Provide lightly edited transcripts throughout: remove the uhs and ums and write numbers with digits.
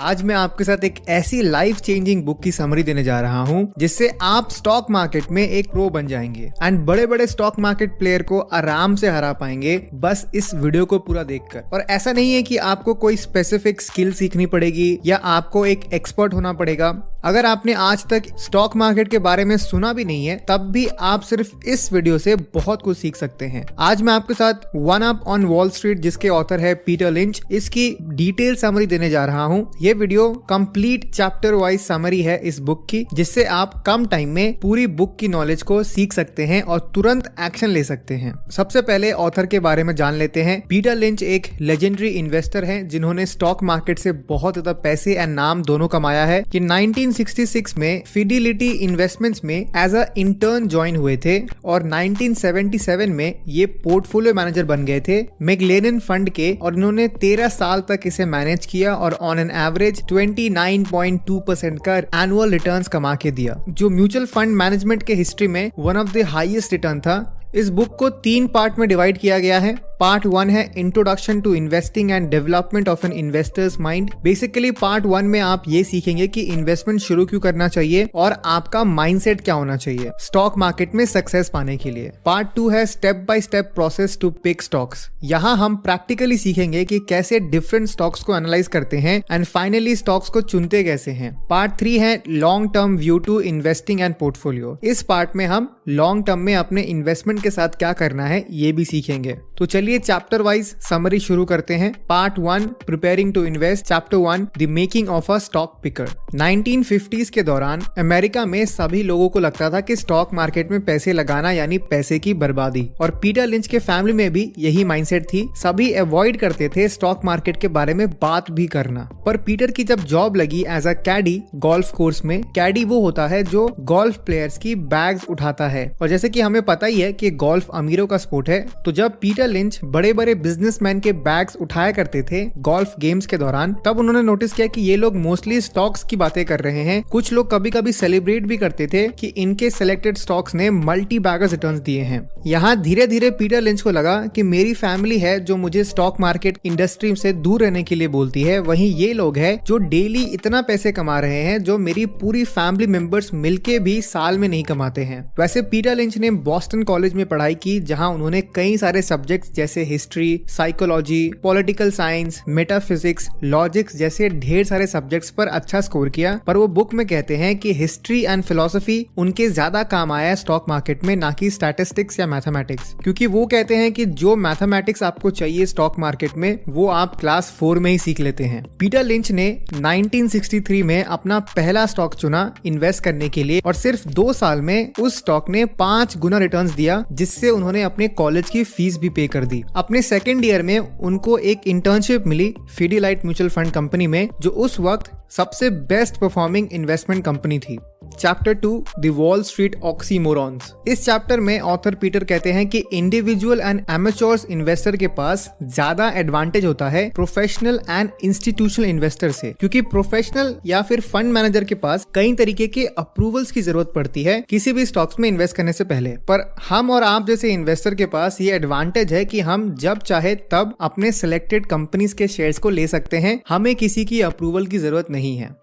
आज मैं आपके साथ एक ऐसी लाइफ चेंजिंग बुक की समरी देने जा रहा हूं जिससे आप स्टॉक मार्केट में एक प्रो बन जाएंगे एंड बड़े बड़े स्टॉक मार्केट प्लेयर को आराम से हरा पाएंगे बस इस वीडियो को पूरा देखकर। और ऐसा नहीं है कि आपको कोई स्पेसिफिक स्किल सीखनी पड़ेगी या आपको एक एक्सपर्ट होना पड़ेगा। अगर आपने आज तक स्टॉक मार्केट के बारे में सुना भी नहीं है तब भी आप सिर्फ इस वीडियो से बहुत कुछ सीख सकते हैं। आज मैं आपके साथ one up on wall street, जिसके ऑथर है पीटर लिंच, इसकी डिटेल समरी देने जा रहा हूं। ये video complete chapter wise summary है इस बुक की, जिससे आप कम टाइम में पूरी बुक की नॉलेज को सीख सकते हैं और तुरंत एक्शन ले सकते हैं। सबसे पहले ऑथर के बारे में जान लेते हैं। पीटर लिंच एक लेजेंडरी इन्वेस्टर हैं जिन्होंने स्टॉक मार्केट से बहुत ज्यादा पैसे एंड नाम दोनों कमाया है। कि 1966 में फिडिलिटी इन्वेस्टमेंट्स में एज अ इंटर्न ज्वाइन हुए थे और 1977 में ये पोर्टफोलियो मैनेजर बन गए थे मैगलेनन फंड के, और इन्होंने 13 साल तक इसे मैनेज किया और ऑन एन एवरेज 29.2% का एनुअल रिटर्न्स कमा के दिया, जो म्यूचुअल फंड मैनेजमेंट के हिस्ट्री में one of the highest return था। इस बुक को 3 पार्ट में डिवाइड किया गया है। पार्ट 1 है introduction to investing and development of an investor's mind. Basically part 1 में आप ये सीखेंगे कि इन्वेस्टमेंट शुरू क्यों करना चाहिए और आपका माइंडसेट क्या होना चाहिए स्टॉक मार्केट में सक्सेस पाने के लिए। पार्ट 2 है step by step process to pick stocks. यहाँ हम प्रैक्टिकली सीखेंगे कि कैसे डिफरेंट स्टॉक्स को एनालाइज करते हैं एंड फाइनली स्टॉक्स को चुनते कैसे हैं। पार्ट 3 है long term view to investing and portfolio. इस पार्ट में हम लॉन्ग टर्म में अपने इन्वेस्टमेंट के साथ क्या करना है ये भी सीखेंगे। तो चलिए चैप्टर वाइज समरी शुरू करते हैं। Part 1 preparing to invest. Chapter 1 the making of a stock picker. 1950s के दौरान अमेरिका में सभी लोगों को लगता था कि स्टॉक मार्केट में पैसे लगाना यानी पैसे की बर्बादी, और पीटर लिंच के फैमिली में भी यही माइंडसेट थी। सभी अवॉइड करते थे स्टॉक मार्केट के बारे में बात भी करना। पर पीटर की जब जॉब लगी as a caddie golf course में। कैडी वो होता है जो गोल्फ प्लेयर्स की बैग्स उठाता है, और जैसे कि हमें पता ही है कि गोल्फ अमीरों का स्पोर्ट है, तो जब पीटर लिंच बड़े बड़े बिजनेसमैन के बैग्स उठाया करते थे गोल्फ गेम्स के दौरान, तब उन्होंने नोटिस किया कि ये लोग मोस्टली स्टॉक्स की बातें कर रहे हैं। कुछ लोग कभी कभी सेलिब्रेट भी करते थे कि इनके सिलेक्टेड स्टॉक्स ने मल्टी बैगर्स रिटर्न्स दिए हैं। यहाँ धीरे धीरे पीटर लिंच को लगा कि मेरी फैमिली है जो मुझे स्टॉक मार्केट इंडस्ट्री से दूर रहने के लिए बोलती है, वहीं ये लोग हैं जो डेली इतना पैसे कमा रहे हैं जो मेरी पूरी फैमिली मेंबर्स मिलके भी साल में नहीं कमाते हैं। वैसे पीटर लिंच ने बॉस्टन कॉलेज में पढ़ाई की, जहां उन्होंने कई सारे सब्जेक्ट्स जैसे history, psychology, political science, metaphysics, logics जैसे ढेर सारे सब्जेक्ट्स पर अच्छा स्कोर किया। पर वो बुक में कहते हैं कि हिस्ट्री एंड फिलोसफी उनके ज्यादा काम आया स्टॉक मार्केट में, ना कि स्टैटिस्टिक्स या मैथमेटिक्स, क्योंकि वो कहते हैं कि जो मैथमेटिक्स आपको चाहिए स्टॉक मार्केट में वो आप क्लास 4 में ही सीख लेते हैं। पीटर लिंच ने 1963 में अपना पहला स्टॉक चुना इन्वेस्ट करने के लिए, और सिर्फ 2 साल में उस स्टॉक ने 5 गुना रिटर्न्स दिया, जिससे उन्होंने अपने कॉलेज की फीस भी पे कर दी। अपने सेकेंड ईयर में उनको एक इंटर्नशिप मिली फिडिलाइट म्यूचुअल फंड कंपनी में, जो उस वक्त सबसे बेस्ट परफॉर्मिंग इन्वेस्टमेंट कंपनी थी। Chapter 2 the Wall Street oxymorons. इस चैप्टर में ऑथर पीटर कहते हैं कि इंडिविजुअल एंड एमेच्योर इन्वेस्टर के पास ज्यादा एडवांटेज होता है प्रोफेशनल एंड इंस्टीट्यूशनल इन्वेस्टर से, क्योंकि प्रोफेशनल या फिर फंड मैनेजर के पास कई तरीके के अप्रूवल्स की जरूरत पड़ती है किसी भी स्टॉक्स में इन्वेस्ट करने से पहले। पर हम और आप जैसे इन्वेस्टर के पास ये एडवांटेज है कि हम जब चाहे तब अपने सिलेक्टेड कंपनीज के शेयर्स को ले सकते हैं, हमें किसी की अप्रूवल की जरूरत नहीं है।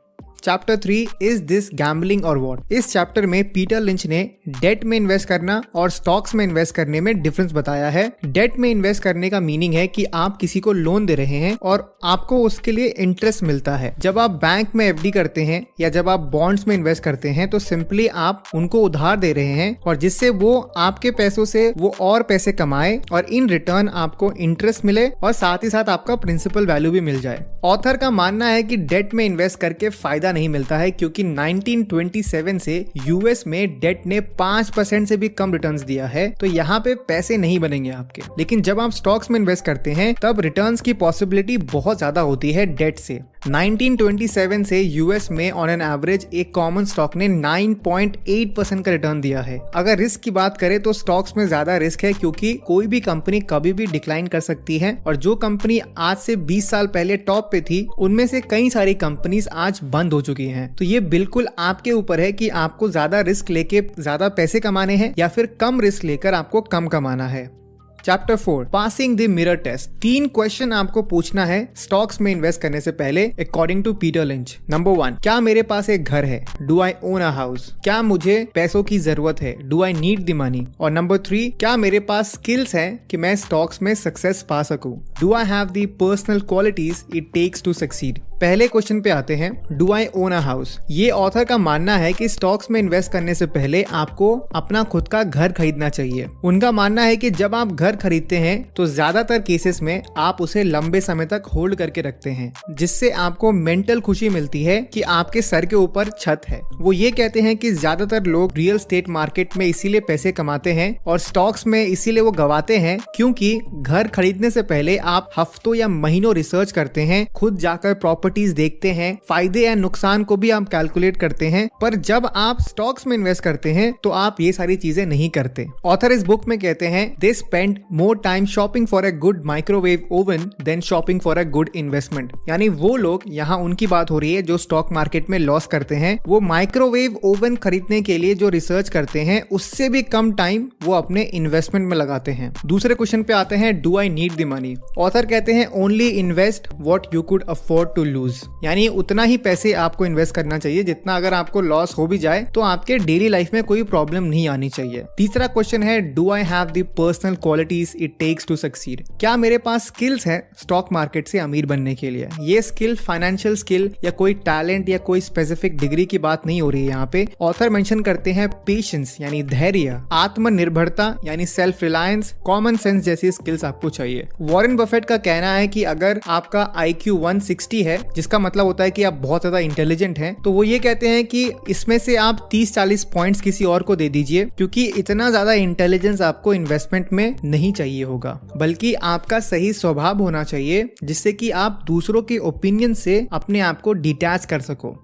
चैप्टर 3 इज दिस गैम्बलिंग और वॉट। इस चैप्टर में पीटर लिंच ने डेट में इन्वेस्ट करना और स्टॉक्स में इन्वेस्ट करने में डिफरेंस बताया है। डेट में इन्वेस्ट करने का मीनिंग है कि आप किसी को लोन दे रहे हैं और आपको उसके लिए इंटरेस्ट मिलता है। जब आप बैंक में एफडी करते हैं या जब आप बॉन्ड्स में इन्वेस्ट करते हैं तो सिंपली आप उनको उधार दे रहे हैं, और जिससे वो आपके पैसों से वो और पैसे कमाए और इन रिटर्न आपको इंटरेस्ट मिले और साथ ही साथ आपका प्रिंसिपल वैल्यू भी मिल जाए। ऑथर का मानना है कि डेट में इन्वेस्ट करके फायदा नहीं मिलता है, क्योंकि 1927 से यूएस में डेट ने 5% से भी कम रिटर्न्स दिया है, तो यहाँ पे पैसे नहीं बनेंगे आपके। लेकिन जब आप स्टॉक्स में इन्वेस्ट करते हैं तब रिटर्न्स की पॉसिबिलिटी बहुत ज्यादा होती है डेट से। 1927 से यूएस में ऑन एन एवरेज एक कॉमन स्टॉक ने 9.8% का रिटर्न दिया है। अगर रिस्क की बात करें तो स्टॉक्स में ज्यादा रिस्क है, क्योंकि कोई भी कंपनी कभी भी डिक्लाइन कर सकती है, और जो कंपनी आज से 20 साल पहले टॉप पे थी उनमें से कई सारी कंपनीज आज बंद हो चुकी हैं। तो ये बिल्कुल आपके ऊपर है कि आपको ज्यादा रिस्क लेके ज्यादा पैसे कमाने हैं या फिर कम रिस्क लेकर आपको कम कमाना है। Chapter 4 passing the mirror test. 3 question आपको पूछना है स्टॉक्स में इन्वेस्ट करने से पहले according to Peter Lynch. Number 1, क्या मेरे पास एक घर है? Do I own a house? क्या मुझे पैसों की जरूरत है? Do I need the money? और नंबर 3, क्या मेरे पास स्किल्स है कि मैं स्टॉक्स में सक्सेस पा सकूं? Do I have the personal qualities it takes to succeed? पहले क्वेश्चन पे आते हैं, do I own a house. ये ऑथर का मानना है कि स्टॉक्स में इन्वेस्ट करने से पहले आपको अपना खुद का घर खरीदना चाहिए। उनका मानना है कि जब आप घर खरीदते हैं तो ज्यादातर केसेस में आप उसे लंबे समय तक होल्ड करके रखते हैं, जिससे आपको मेंटल खुशी मिलती है कि आपके सर के ऊपर छत है। वो ये कहते हैं कि ज्यादातर लोग रियल स्टेट मार्केट में इसीलिए पैसे कमाते हैं और स्टॉक्स में इसीलिए वो गवाते हैं क्योंकि घर खरीदने से पहले आप हफ्तों या महीनों रिसर्च करते हैं, खुद जाकर प्रॉपर्टीज देखते हैं, फायदे या नुकसान को भी आप कैलकुलेट करते हैं। पर जब आप स्टॉक्स में इन्वेस्ट करते हैं तो आप ये सारी चीजें नहीं करते। ऑथर इस बुक में कहते हैं, they spend more time shopping for a good microwave oven than shopping for a good investment. यानी वो लोग, यहाँ उनकी बात हो रही है जो स्टॉक मार्केट में लॉस करते हैं, वो माइक्रोवेव ओवन खरीदने के लिए जो रिसर्च करते हैं उससे भी कम टाइम वो अपने इन्वेस्टमेंट में लगाते हैं। दूसरे क्वेश्चन पे आते हैं, do I need the money? Author कहते हैं, only invest what you could afford to lose. यानी उतना ही पैसे आपको इन्वेस्ट करना चाहिए जितना अगर आपको लॉस हो भी जाए तो आपके डेली लाइफ में कोई प्रॉब्लम नहीं आनी चाहिए। तीसरा क्वेश्चन है, do I have the personal qualities it takes to succeed? क्या मेरे पास स्किल्स है स्टॉक मार्केट से अमीर बनने के लिए? ये स्किल फाइनेंशियल स्किल या कोई टैलेंट या कोई स्पेसिफिक डिग्री की बात नहीं हो रही है। यहाँ पे ऑथर मेंशन करते हैं पेशेंस यानी धैर्य, आत्मनिर्भरता यानी सेल्फ रिलायंस, कॉमन सेंस जैसी स्किल्स आपको चाहिए। वॉरेन बफेट का कहना है कि अगर आपका IQ 160 है, जिसका मतलब होता है कि आप बहुत ज्यादा इंटेलिजेंट हैं, तो वो ये कहते हैं कि इसमें से आप 30-40 पॉइंट्स किसी और को दे दीजिए, क्योंकि इतना ज्यादा इंटेलिजेंस आपको इन्वेस्टमेंट में नहीं चाहिए होगा, बल्कि आपका सही स्वभाव होना चाहिए जिससे कि आप दूसरों के ओपिनियन से अपने आप को डिटैच कर सको।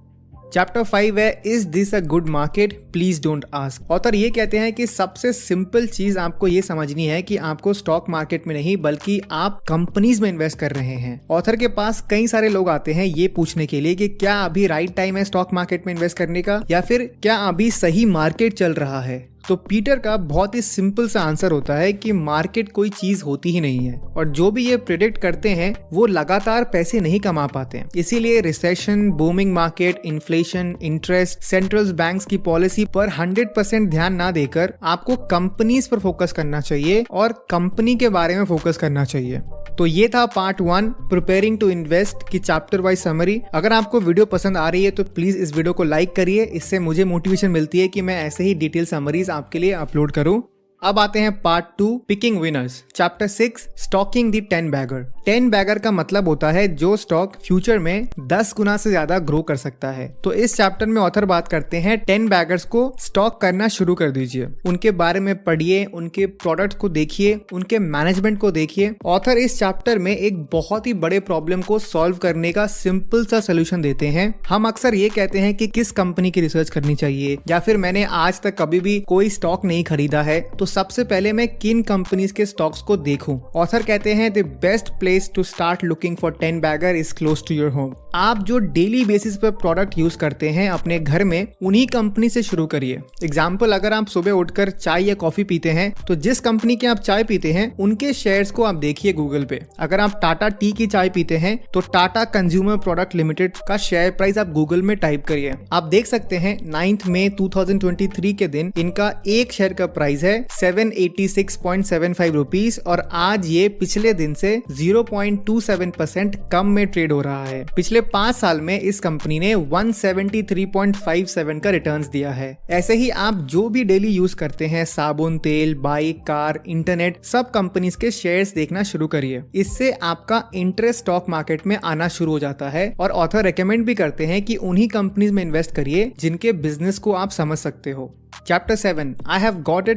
चैप्टर 5 है, is this a good market? Please don't ask. Author ये कहते हैं कि सबसे सिंपल चीज आपको ये समझनी है कि आपको स्टॉक मार्केट में नहीं बल्कि आप कंपनीज में इन्वेस्ट कर रहे हैं। ऑथर के पास कई सारे लोग आते हैं ये पूछने के लिए कि क्या अभी राइट टाइम है स्टॉक मार्केट में इन्वेस्ट करने का, या फिर क्या अभी सही मार्केट चल रहा है? तो पीटर का बहुत ही सिंपल सा आंसर होता है कि मार्केट कोई चीज होती ही नहीं है और जो भी ये प्रेडिक्ट करते हैं वो लगातार पैसे नहीं कमा पाते हैं। इसीलिए recession, booming market, inflation, interest, central banks की पॉलिसी पर 100% ध्यान ना देकर आपको कंपनीज पर फोकस करना चाहिए और कंपनी के बारे में फोकस करना चाहिए। तो ये था पार्ट 1 प्रिपेयरिंग टू इन्वेस्ट की चैप्टर वाइज समरी। अगर आपको वीडियो पसंद आ रही है तो प्लीज इस वीडियो को लाइक करिए, इससे मुझे मोटिवेशन मिलती है कि मैं ऐसे ही डिटेल समरीज आपके लिए अपलोड करूं। अब आते हैं part 2 picking winners. Chapter 6 stalking the 10 bagger. 10 bagger का मतलब होता है जो स्टॉक फ्यूचर में 10 गुना से ज्यादा ग्रो कर सकता है। तो इस चैप्टर में ऑथर बात करते हैं 10 बैगर्स को स्टॉक करना शुरू कर दीजिए, उनके बारे में पढ़िए, उनके प्रोडक्ट को देखिए, उनके मैनेजमेंट को देखिए। ऑथर इस चैप्टर में एक बहुत ही बड़े प्रॉब्लम को सॉल्व करने का सिंपल सा सोल्यूशन देते हैं। हम अक्सर ये कहते हैं कि किस कंपनी की रिसर्च करनी चाहिए, या फिर मैंने आज तक कभी भी कोई स्टॉक नहीं खरीदा है तो सबसे पहले मैं किन कंपनीज के स्टॉक्स को देखूं। ऑथर कहते हैं the best place to start looking for 10 bagger is close to your home. आप जो डेली बेसिस पर प्रोडक्ट यूज करते हैं अपने घर में, उन्हीं कंपनी से शुरू करिए। एग्जाम्पल, अगर आप सुबह उठकर चाय या कॉफी पीते हैं तो जिस कंपनी के आप चाय पीते हैं उनके शेयर्स को आप देखिए गूगल पे। अगर आप टाटा टी की चाय पीते हैं तो टाटा कंज्यूमर प्रोडक्ट लिमिटेड का शेयर प्राइस आप गूगल में टाइप करिए। आप देख सकते हैं 9 मई 2023 के दिन इनका एक शेयर का प्राइस है 786.75 रुपीज और आज ये पिछले दिन से 0.27% कम में ट्रेड हो रहा है। पिछले 5 साल में इस कंपनी ने 173.57 का रिटर्न्स दिया है। ऐसे ही आप जो भी डेली यूज करते हैं, साबुन, तेल, बाइक, कार, इंटरनेट, सब कंपनीज के शेयर्स देखना शुरू करिए। इससे आपका इंटरेस्ट स्टॉक मार्केट में आना शुरू हो जाता है और ऑथर रेकमेंड भी करते हैं कि उन्हीं कंपनीज में इन्वेस्ट करिए जिनके बिजनेस को आप समझ सकते हो। Chapter 7 I have got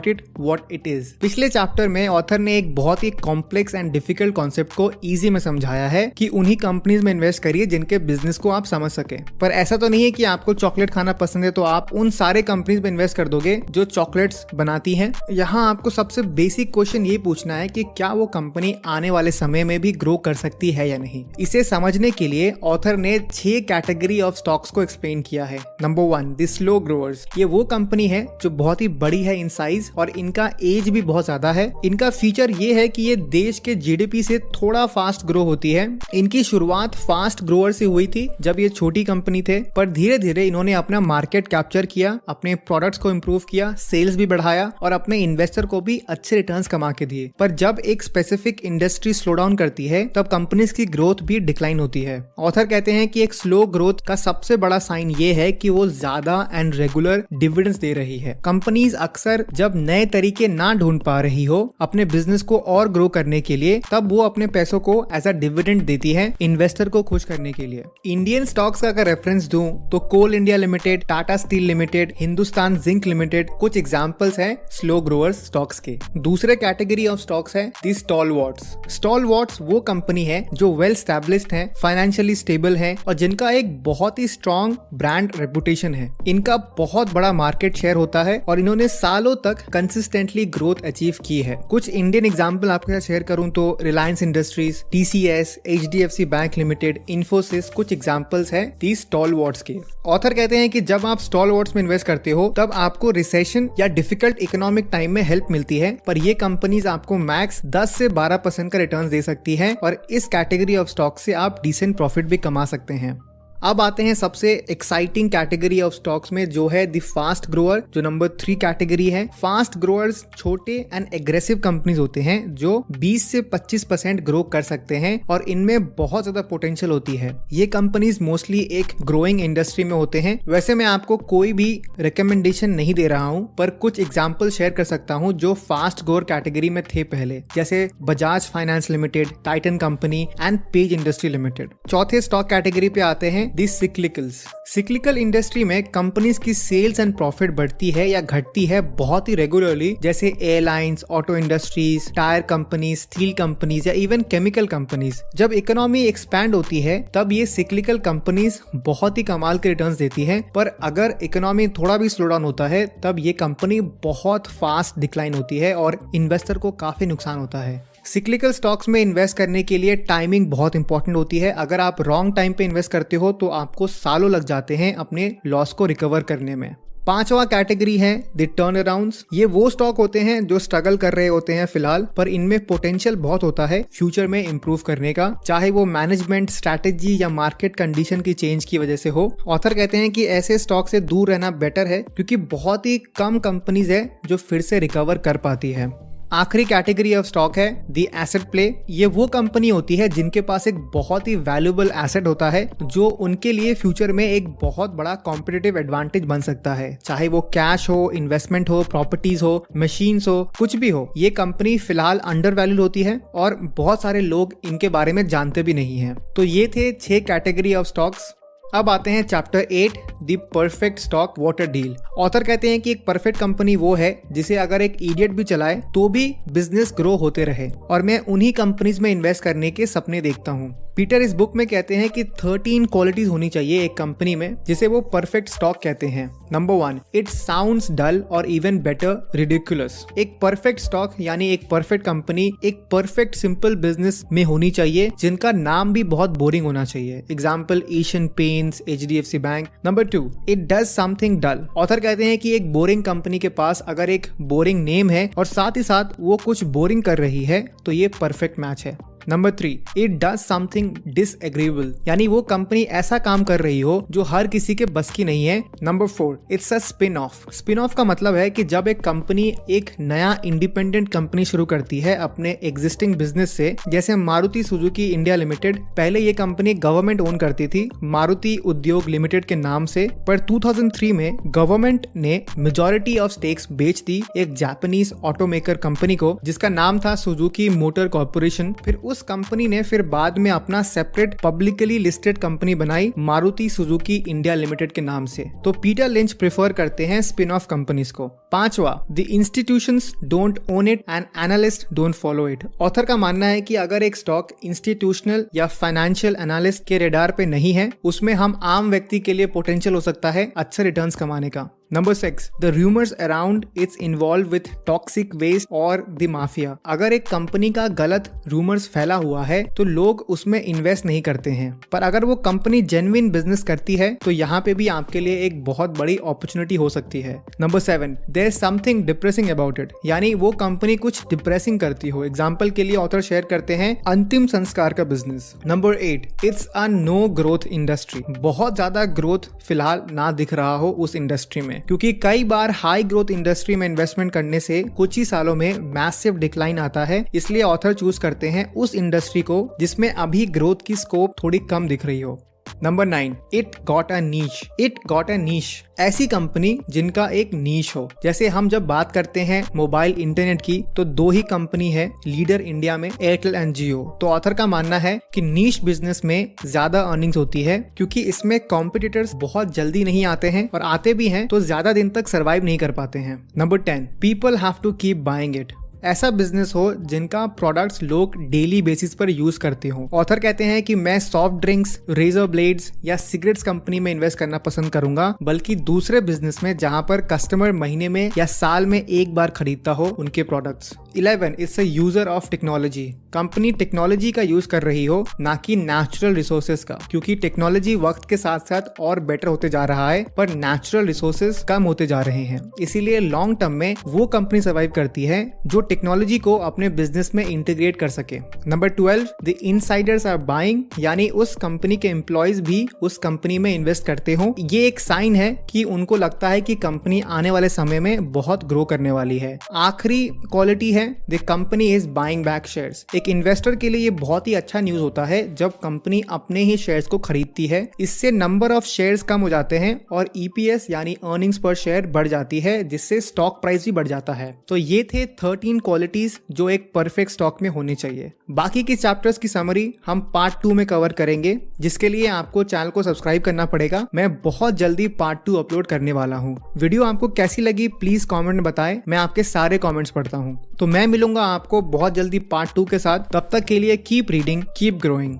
it what it is. पिछले चैप्टर में ऑथर ने एक बहुत ही कॉम्प्लेक्स एंड डिफिकल्ट कॉन्सेप्ट को इजी में समझाया है कि उन्हीं कंपनीज में इन्वेस्ट करिए जिनके बिजनेस को आप समझ सके। पर ऐसा तो नहीं है कि आपको चॉकलेट खाना पसंद है तो आप उन सारे कंपनीज में इन्वेस्ट कर दोगे जो चॉकलेट्स बनाती हैं। यहाँ आपको सबसे बेसिक क्वेश्चन ये पूछना है कि क्या वो कंपनी आने वाले समय में भी ग्रो कर सकती है या नहीं। इसे समझने के लिए ऑथर ने 6 कैटेगरी ऑफ स्टॉक्स को एक्सप्लेन किया है। Number 1 the slow growers. ये वो वो कंपनी है जो बहुत ही बड़ी है इन साइज और इनका एज भी बहुत ज्यादा है। इनका फीचर ये है कि ये देश के जीडीपी से थोड़ा फास्ट ग्रो होती है। इनकी शुरुआत फास्ट ग्रोअर से हुई थी जब ये छोटी कंपनी थे, पर धीरे धीरे इन्होंने अपना मार्केट कैप्चर किया, अपने प्रोडक्ट्स को इम्प्रूव किया, सेल्स भी बढ़ाया और अपने इन्वेस्टर को भी अच्छे रिटर्न्स कमा के दिए। पर जब एक स्पेसिफिक इंडस्ट्री स्लो डाउन करती है तब कंपनीज की ग्रोथ भी डिक्लाइन होती है। ऑथर कहते हैं कि एक स्लो ग्रोथ का सबसे बड़ा साइन ये है कि वो ज्यादा एंड रेगुलर डिविडेंड्स दे रही है। कंपनीज अक्सर जब नए तरीके ना ढूंढ पा रही हो अपने बिजनेस को और ग्रो करने के लिए, तब वो अपने पैसों को एज अ डिविडेंड देती है इन्वेस्टर को खुश करने के लिए। इंडियन स्टॉक्स का अगर रेफरेंस दूं तो coal India limited, Tata steel limited, Hindustan zinc limited कुछ एग्जांपल्स हैं स्लो ग्रोअर्स स्टॉक्स के। दूसरे कैटेगरी ऑफ स्टॉक्स है दी स्टॉलवर्ट्स। स्टॉलवर्ट्स वो कंपनी है जो वेल एस्टैब्लिश्ड है, फाइनेंशियली स्टेबल है और जिनका एक बहुत ही स्ट्रॉन्ग ब्रांड रेपुटेशन है। इनका बहुत बड़ा मार्केट शेयर होता है और इन्होंने सालों तक कंसिस्टेंटली ग्रोथ अचीव की है। कुछ इंडियन एग्जांपल आपके साथ शेयर करूं तो Reliance industries, TCS, HDFC bank limited, Infosys कुछ एग्जांपल्स हैं दी स्टॉलवर्ट्स के। ऑथर कहते हैं कि जब आप स्टॉलवर्ट्स में इन्वेस्ट करते हो तब आपको रिसेशन या डिफिकल्ट इकोनॉमिक टाइम में हेल्प मिलती है, पर ये कंपनीज आपको मैक्स 10 से 12% का रिटर्न दे सकती है और इस कैटेगरी ऑफ स्टॉक से आप डिसेंट प्रॉफिट भी कमा सकते हैं। अब आते हैं सबसे एक्साइटिंग कैटेगरी ऑफ स्टॉक्स में जो है द फास्ट ग्रोअर, जो नंबर 3 कैटेगरी है। फास्ट ग्रोअर्स छोटे एंड एग्रेसिव कंपनीज होते हैं जो 20 से 25% ग्रो कर सकते हैं और इनमें बहुत ज्यादा पोटेंशियल होती है। ये कंपनीज मोस्टली एक ग्रोइंग इंडस्ट्री में होते हैं। वैसे मैं आपको कोई भी रिकमेंडेशन नहीं दे रहा हूँ, पर कुछ एग्जाम्पल शेयर कर सकता हूँ जो फास्ट ग्रोअर कैटेगरी में थे पहले, जैसे Bajaj finance limited, Titan company and page industry limited. चौथे स्टॉक कैटेगरी पे आते हैं दी सिक्लिकल्स। सिक्लिकल इंडस्ट्री में कंपनीज की सेल्स एंड प्रॉफिट बढ़ती है या घटती है बहुत ही रेगुलरली, जैसे airlines, auto industries, tyre companies, steel companies या इवन केमिकल कंपनीज। जब इकोनॉमी एक्सपैंड होती है तब ये सिक्लिकल कंपनीज बहुत ही कमाल के रिटर्न्स देती है, पर अगर इकोनॉमी थोड़ा भी स्लो डाउन होता है तब ये कंपनी बहुत फास्ट डिक्लाइन होती है और इन्वेस्टर को काफी नुकसान होता है। सिक्लिकल स्टॉक्स में इन्वेस्ट करने के लिए टाइमिंग बहुत इंपॉर्टेंट होती है। अगर आप रॉन्ग टाइम पे इन्वेस्ट करते हो तो आपको सालों लग जाते हैं अपने लॉस को रिकवर करने में। पांचवा कैटेगरी है द टर्न अराउंड्स। ये वो स्टॉक होते हैं जो स्ट्रगल कर रहे होते हैं फिलहाल, पर इनमें पोटेंशियल बहुत होता है फ्यूचर में इंप्रूव करने का, चाहे वो मैनेजमेंट, स्ट्रैटेजी या मार्केट कंडीशन की चेंज की वजह से हो। ऑथर कहते हैं कि ऐसे स्टॉक से दूर रहना बेटर है क्योंकि बहुत ही कम कंपनीज है जो फिर से रिकवर कर पाती है। आखिरी कैटेगरी ऑफ स्टॉक है दी एसेट प्ले। ये वो कंपनी होती है जिनके पास एक बहुत ही वैल्यूएबल एसेट होता है जो उनके लिए फ्यूचर में एक बहुत बड़ा कॉम्पिटिटिव एडवांटेज बन सकता है, चाहे वो कैश हो, इन्वेस्टमेंट हो, प्रॉपर्टीज हो, मशीन्स हो, कुछ भी हो। ये कंपनी फिलहाल अंडर वैल्यूड होती है और बहुत सारे लोग इनके बारे में जानते भी नहीं है। तो ये थे 6 कैटेगरी ऑफ स्टॉक्स। अब आते हैं chapter 8 the perfect stock water deal. Author कहते हैं कि एक परफेक्ट कंपनी वो है जिसे अगर एक इडियट भी चलाए तो भी बिजनेस ग्रो होते रहे, और मैं उन्हीं कंपनीज में इन्वेस्ट करने के सपने देखता हूँ। पीटर इस बुक में कहते हैं कि 13 क्वालिटीज होनी चाहिए एक कंपनी में जिसे वो परफेक्ट स्टॉक कहते हैं। नंबर 1, इट साउंड्स डल और इवन बेटर रिडिकुलस। एक परफेक्ट स्टॉक यानी एक परफेक्ट कंपनी एक परफेक्ट सिंपल बिजनेस में होनी चाहिए जिनका नाम भी बहुत बोरिंग होना चाहिए। Example Asian Paints, HDFC bank. Number 2, it does something dull. Author कहते हैं कि एक बोरिंग कंपनी के पास अगर एक बोरिंग नेम है और साथ ही साथ वो कुछ बोरिंग कर रही है तो ये परफेक्ट मैच है। Number 3, it does something disagreeable, यानी वो कंपनी ऐसा काम कर रही हो जो हर किसी के बस की नहीं है। Number 4, it's a spin off. Spin off का मतलब है कि जब एक कंपनी एक नया इंडिपेंडेंट कंपनी शुरू करती है अपने एग्जिस्टिंग बिजनेस से, जैसे मारुति सुजुकी इंडिया लिमिटेड। पहले ये कंपनी गवर्नमेंट ओन करती थी मारुति उद्योग लिमिटेड के नाम से, पर 2003 में गवर्नमेंट ने मेजॉरिटी ऑफ स्टेक्स बेच दी एक जापानीज ऑटोमेकर कंपनी को जिसका नाम था सुजुकी मोटर कॉर्पोरेशन। फिर उस कंपनी ने फिर बाद में अपना सेपरेट पब्लिकली लिस्टेड कंपनी बनाई मारुति सुजुकी इंडिया लिमिटेड के नाम से। तो पीटर लिंच प्रेफर करते हैं स्पिन ऑफ कंपनीज को। पांचवा, the institutions don't own it and analyst don't follow it. Author का मानना है कि अगर एक स्टॉक इंस्टीट्यूशनल या फाइनेंशियल एनालिस्ट के रेडार पे नहीं है, उसमें हम आम व्यक्ति के लिए पोटेंशियल हो सकता है अच्छे रिटर्न्स कमाने का। Number 6, the rumours around it's involved with toxic waste और द माफिया। अगर एक कंपनी का गलत रूमर्स फैला हुआ है तो लोग उसमें इन्वेस्ट नहीं करते हैं, पर अगर वो कंपनी जेन्युइन बिजनेस करती है तो यहाँ पे भी आपके लिए एक बहुत बड़ी अपॉर्चुनिटी हो सकती है। Number 7, there is something depressing about it, यानी वो कंपनी कुछ डिप्रेसिंग करती हो। एग्जाम्पल के लिए ऑथर शेयर करते हैं अंतिम संस्कार का business. Number 8, it's a no growth industry, बहुत ज्यादा ग्रोथ फिलहाल ना दिख रहा हो उस इंडस्ट्री में, क्योंकि कई बार हाई ग्रोथ इंडस्ट्री में इन्वेस्टमेंट करने से कुछ ही सालों में मैसिव डिक्लाइन आता है, इसलिए ऑथर चूज करते हैं उस इंडस्ट्री को जिसमें अभी ग्रोथ की स्कोप थोड़ी कम दिख रही हो। नंबर 9, इट गॉट अ नीश, ऐसी कंपनी जिनका एक नीश हो। जैसे हम जब बात करते हैं मोबाइल इंटरनेट की तो 2 ही कंपनी है लीडर इंडिया में, एयरटेल एंड जियो। तो ऑथर का मानना है कि नीश बिजनेस में ज्यादा अर्निंग्स होती है, क्योंकि इसमें कॉम्पिटिटर्स बहुत जल्दी नहीं आते हैं, और आते भी हैं तो ज्यादा दिन तक सर्वाइव नहीं कर पाते हैं। Number 10, people have to keep buying it, ऐसा बिजनेस हो जिनका प्रोडक्ट्स लोग डेली बेसिस पर यूज करते हो। ऑथर कहते हैं कि मैं सॉफ्ट ड्रिंक्स, रेजर ब्लेड्स या सिगरेट्स कंपनी में इन्वेस्ट करना पसंद करूंगा, बल्कि दूसरे बिजनेस में जहां पर कस्टमर महीने में या साल में एक बार खरीदता हो उनके products. 11, it's a user of technology, company technology का यूज कर रही हो ना कि नेचुरल रिसोर्सेज का, क्योंकि टेक्नोलॉजी वक्त के साथ साथ और बेटर होते जा रहा है पर नेचुरल रिसोर्सेज कम होते जा रहे हैं। इसीलिए लॉन्ग टर्म में वो कंपनी सर्वाइव करती है जो टेक्नोलॉजी को अपने बिजनेस में इंटीग्रेट कर सके। Number 12, the insiders are buying, यानी उस कंपनी के एम्प्लॉयज भी उस कंपनी में इन्वेस्ट करते हो। ये एक साइन है कि उनको लगता है कि कंपनी आने वाले समय में बहुत ग्रो करने वाली है। आखिरी क्वालिटी है the company is buying back shares. एक इन्वेस्टर के लिए ये बहुत ही अच्छा न्यूज होता है जब कंपनी अपने ही शेयर्स को खरीदती है। इससे नंबर ऑफ शेयर्स कम हो जाते हैं और ईपीएस यानी अर्निंग्स पर शेयर बढ़ जाती है, जिससे स्टॉक प्राइस भी बढ़ जाता है। तो ये थे 13 क्वालिटीज जो एक परफेक्ट स्टॉक में होनी चाहिए। बाकी के चैप्टर्स की समरी हम पार्ट 2 में कवर करेंगे, जिसके लिए आपको चैनल को सब्सक्राइब करना पड़ेगा। मैं बहुत जल्दी पार्ट 2 अपलोड करने वाला हूँ। वीडियो आपको कैसी लगी प्लीज कमेंट में बताएं, मैं आपके सारे कमेंट्स पढ़ता हूँ। तो मैं मिलूंगा आपको बहुत जल्दी पार्ट 2 के साथ। तब तक के लिए कीप रीडिंग, कीप ग्रोइंग।